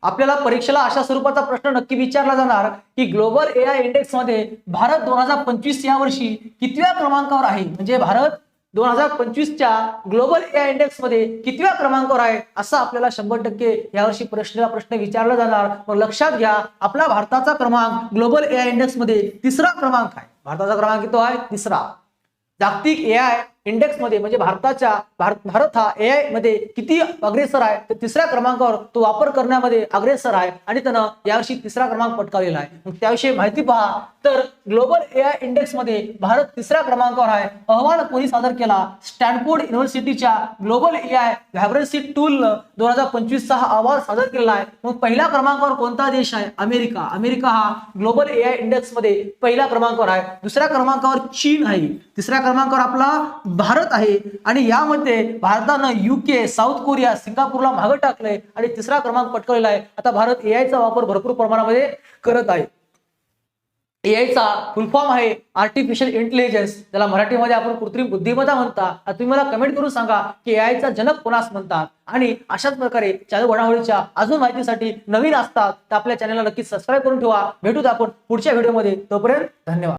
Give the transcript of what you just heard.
आपल्याला परीक्षेला अशा स्वरूपाचा प्रश्न नक्की विचारला जाणार की ग्लोबल एआय इंडेक्स मध्ये भारत 2025 या वर्षी कितव्या क्रमांकावर आहे, म्हणजे भारत 2025च्या ग्लोबल एआय इंडेक्स मध्ये कितव्या क्रमांकावर आहे असं आपल्याला 100% यावर्षी प्रश्न विचारला जाणार। मग लक्षात घ्या, आपला भारताचा क्रमांक ग्लोबल एआय इंडेक्स मध्ये तिसरा क्रमांक आहे। भारताचा क्रमांक किती आहे? तिसरा। जागतिक एआय इंडेक्स मध्ये म्हणजे भारत हा एआय मध्ये किती अग्रेसर आहे, तर तिसऱ्या क्रमांकावर तो वापर करण्यामध्ये अग्रेसर आहे आणि त्यानं यावर्षी तिसरा क्रमांक पटकावलेला आहे। मग त्याविषयी माहिती पहा, तर ग्लोबल एआय इंडेक्स मध्ये भारत तिसऱ्या क्रमांकावर आहे। अहवाल कोणी सादर केला? स्टॅनफोर्ड युनिव्हर्सिटीच्या ग्लोबल एआय व्हायब्रन्सी टूल 2025 चा हा अहवाल सादर केलेला आहे। मग पहिल्या क्रमांकावर कोणता देश आहे? अमेरिका। अमेरिका हा ग्लोबल एआय इंडेक्स मध्ये पहिल्या क्रमांकावर आहे। दुसऱ्या क्रमांकावर चीन आहे। तिसऱ्या क्रमांकावर आपला भारत आहे आणि यामध्ये भारतानं यूके, साऊथ कोरिया, सिंगापूरला मागे टाकलंय आणि तिसरा क्रमांक पटकावलेला आहे। आता भारत एआय चा वापर भरपूर प्रमाणामध्ये करत आहे। एआय चा फुल फॉर्म आहे आर्टिफिशियल इंटेलिजन्स, त्याला मराठीमध्ये आपण कृत्रिम बुद्धिमत्ता म्हणतात। आता तुम्ही मला कमेंट करून सांगा की एआय चा जनक कोणास म्हणतात, आणि अशाच प्रकारे चालू घडामोडीच्या अजून माहितीसाठी नवीन असतात तर आपल्या चॅनलला नक्की सबस्क्राईब करून ठेवा। भेटूत आपण पुढच्या व्हिडिओमध्ये, तोपर्यंत धन्यवाद।